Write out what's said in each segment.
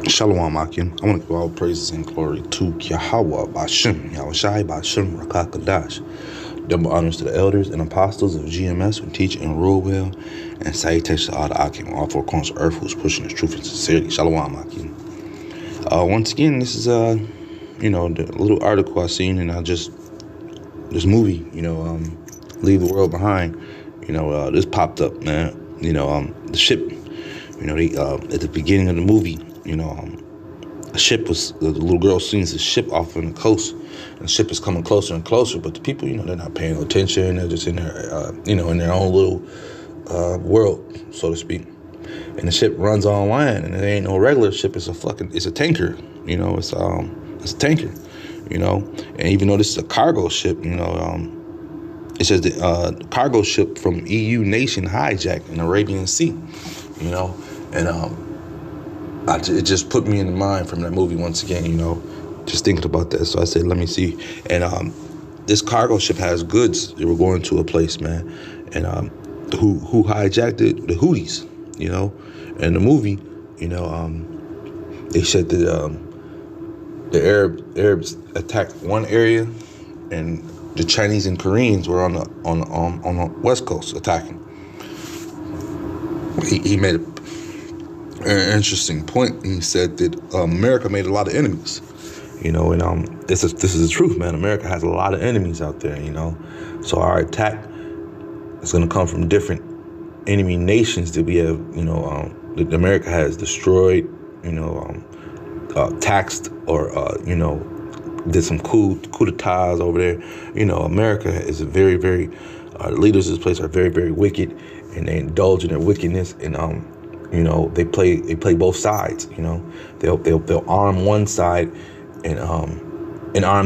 Shalom Akim. I want to give all praises and glory to Yahweh Bashem, Yahushai Bashem Rakakadash. Double honors to the elders and apostles of GMS who teach and rule well, and salutations to all the Akim, all four corners of earth who's pushing this truth and sincerity. Shalom Akim. Once again, this is the little article I seen, and this movie, Leave the World Behind. This popped up, man. The ship. They at the beginning of the movie, a ship was, the little girl sees the ship off on the coast, and the ship is coming closer and closer, but the people, they're not paying no attention. They're just in their, in their own little world, so to speak. And the ship runs on land, and it ain't no regular ship. It's a tanker. It's a tanker. And even though this is a cargo ship, it says the cargo ship from EU nation hijacked in the Arabian Sea. And it just put me in the mind from that movie once again, just thinking about that. So I said, let me see. And this cargo ship has goods. They were going to a place, man. And who hijacked it? The Houthis, And the movie, they said that the Arabs attacked one area, and the Chinese and Koreans were on the West Coast attacking. He made an interesting point. He said that America made a lot of enemies, and this is the truth, man. America has a lot of enemies out there, So our attack is going to come from different enemy nations that we have, that America has destroyed, taxed, or did some coup d'etats over there. America is a very, very leaders of this place are very, very wicked, and they indulge in their wickedness, and they play both sides. They'll arm one side and arm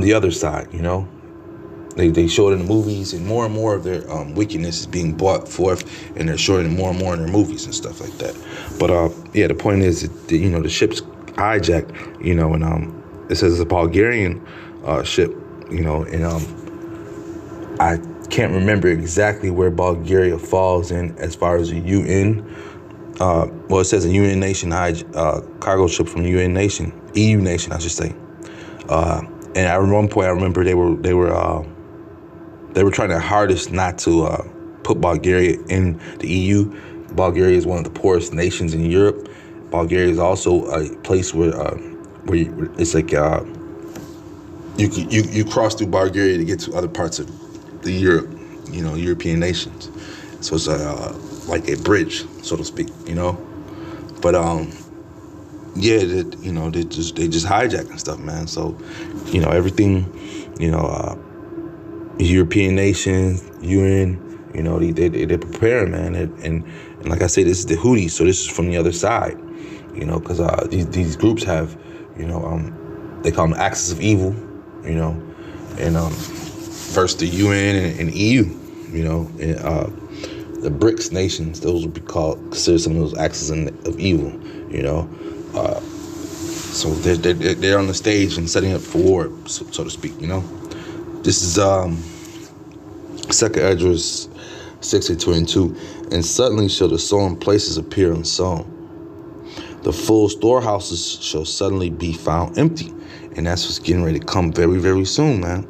the other side. They show it in the movies, and more of their wickedness is being brought forth, and they're showing it more and more in their movies and stuff like that. But the point is that the ship's hijacked, and it says it's a Bulgarian ship, and I can't remember exactly where Bulgaria falls in as far as the UN. It says a UN nation cargo ship from the UN nation, EU nation, I should say. And at one point, I remember they were trying their hardest not to put Bulgaria in the EU. Bulgaria is one of the poorest nations in Europe. Bulgaria is also a place where it's like you cross through Bulgaria to get to other parts of the European nations. So it's like a bridge, so to speak, But they just hijacking stuff, man. So everything, European nations, UN, they're preparing, man. And like I say, this is the Houthis, so this is from the other side, because these groups have, they call them axis of evil, and versus the UN and EU, and the BRICS nations, those would be considered some of those axes of evil, So they're on the stage and setting up for war, so to speak, This is 2nd Esdras 6:2. And suddenly shall the sown places appear unsown. The full storehouses shall suddenly be found empty. And that's what's getting ready to come very, very soon, man.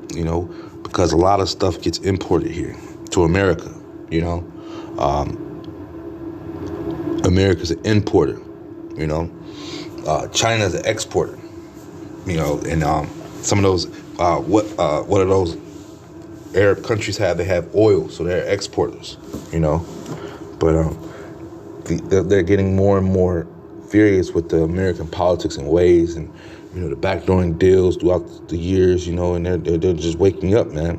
Because a lot of stuff gets imported here to America, America's an importer, China's an exporter, and some of those, what are those Arab countries have? They have oil, so they're exporters, But they're getting more and more furious with the American politics and ways, and the backdooring deals throughout the years, and they're just waking up, man.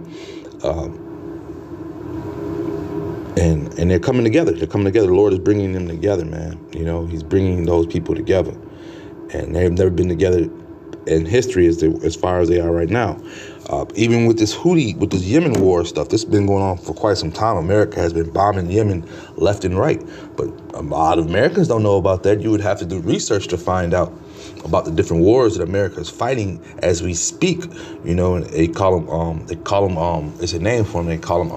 And they're coming together. They're coming together. The Lord is bringing them together, man. He's bringing those people together, and they've never been together in history as far as they are right now. Even with this Yemen war stuff, this has been going on for quite some time. America has been bombing Yemen left and right, but a lot of Americans don't know about that. You would have to do research to find out about the different wars that America is fighting as we speak. And they call them, it's a name for them. They call them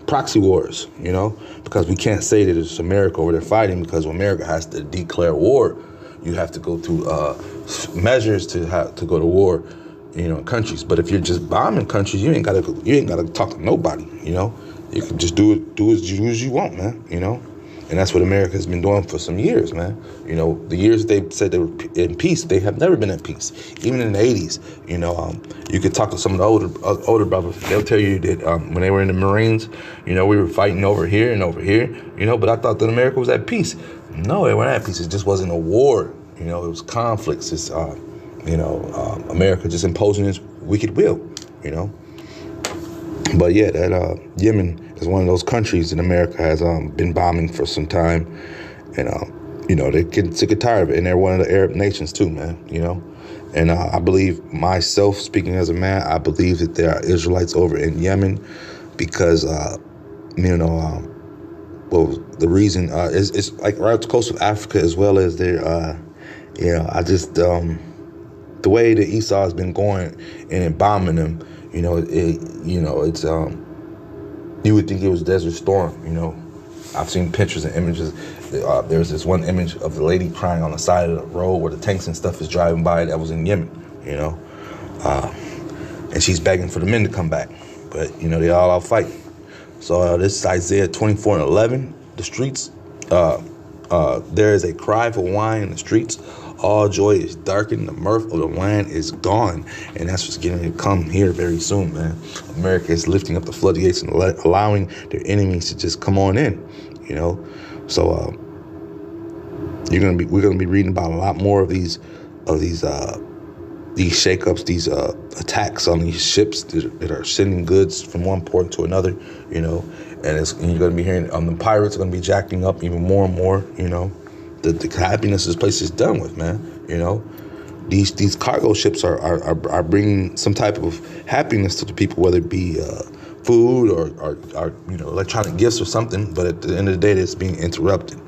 proxy wars, because we can't say that it's America over there fighting, because when America has to declare war, you have to go through measures to go to war, in countries. But if you're just bombing countries, you ain't gotta talk to nobody, You can just do as you want, man, And that's what America has been doing for some years, man. The years they said they were in peace, they have never been at peace. Even in the 80s, you could talk to some of the older brothers. They'll tell you that when they were in the Marines, we were fighting over here and over here, But I thought that America was at peace. No, they weren't at peace. It just wasn't a war. It was conflicts. It's, America just imposing its wicked will, But yeah, that Yemen is one of those countries that America has been bombing for some time, and they're getting sick and tired of it. And they're one of the Arab nations too, man. And I believe, myself speaking as a man, I believe that there are Israelites over in Yemen because the reason is like right up the coast of Africa, as well as their I just the way that Esau has been going and bombing them. It's you would think it was Desert Storm. I've seen pictures and images. There's this one image of the lady crying on the side of the road where the tanks and stuff is driving by. That was in Yemen, and she's begging for the men to come back, but they all out fighting. So this is Isaiah 24:11. The streets, there is a cry for wine in the streets. All joy is darkened. The mirth of the land is gone. And that's what's getting to come here very soon, man. America is lifting up the floodgates and allowing their enemies to just come on in, So we're gonna be reading about a lot more of these shakeups, these attacks on these ships that are sending goods from one port to another, and you're going to be hearing the pirates are going to be jacking up even more and more, The happiness this place is done with, man. These cargo ships are bringing some type of happiness to the people, whether it be food or electronic gifts or something. But at the end of the day, it's being interrupted,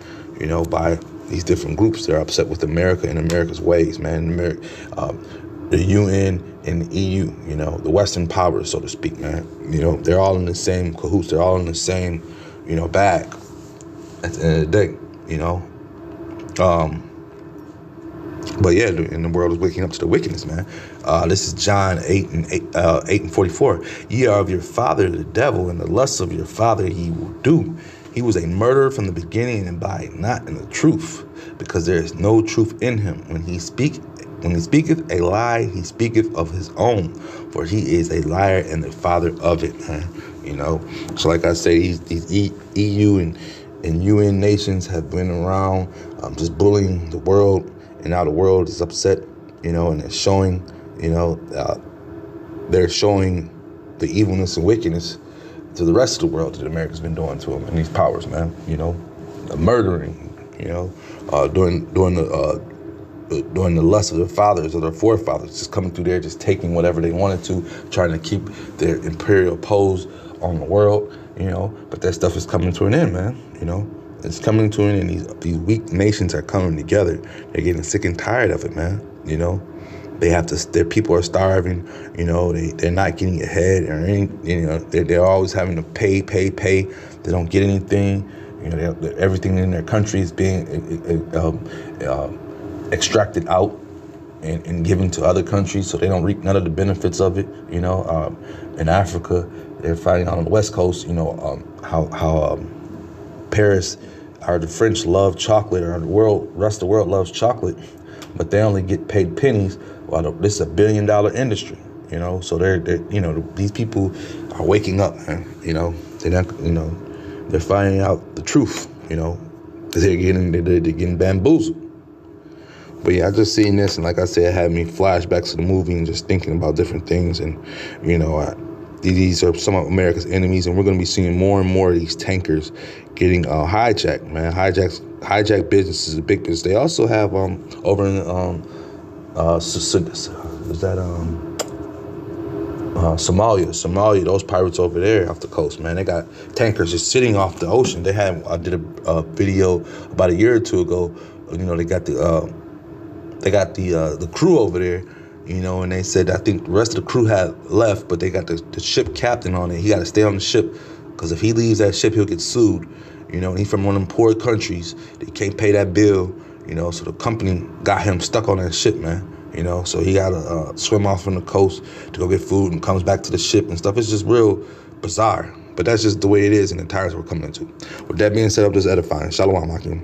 by these different groups. They're upset with America and America's ways, man. The UN and the EU, the Western powers, so to speak, man. They're all in the same cahoots. They're all in the same, bag at the end of the day, But yeah, and the world is waking up to the wickedness, man. This is John 8:44. Ye are of your father the devil, and the lusts of your father ye will do. He was a murderer from the beginning, and abide not in the truth, because there is no truth in him. When he speaketh a lie, he speaketh of his own, for he is a liar and the father of it, man. So like I say, these EU and UN nations have been around just bullying the world, and now the world is upset, and it's showing, they're showing the evilness and wickedness to the rest of the world that America's been doing to them and these powers, man. Murdering, doing the lust of their fathers or their forefathers, just coming through there, just taking whatever they wanted to, trying to keep their imperial pose on the world, But that stuff is coming to an end, man. It's coming to an end. These weak nations are coming together. They're getting sick and tired of it, man. They have to. Their people are starving. They're not getting ahead, or any. They're always having to pay. They don't get anything. Everything in their country is being extracted out and given to other countries, so they don't reap none of the benefits of it. In Africa, they're fighting out on the West Coast. How Paris or the French love chocolate, or the rest of the world loves chocolate, but they only get paid pennies. While this is a $1 billion industry. So they're these people are waking up, man. They're not, they're finding out the truth. Because they're getting bamboozled. But yeah, I just seen this, and like I said, it had me flashbacks to the movie and just thinking about different things. And these are some of America's enemies, and we're going to be seeing more and more of these tankers getting hijacked, man. Hijack business is a big business. They also have over in Somalia, those pirates over there off the coast, man. They got tankers just sitting off the ocean. I did a video about a year or two ago. They got the crew over there, and they said, I think the rest of the crew had left, but they got the ship captain on it. He got to stay on the ship Because if he leaves that ship, he'll get sued. And he's from one of them poor countries. They can't pay that bill. So the company got him stuck on that ship, man. So he got to swim off from the coast to go get food and comes back to the ship and stuff. It's just real bizarre. But that's just the way it is in the times we're coming into. With that being said, I'm just edifying. Shalom, Akim.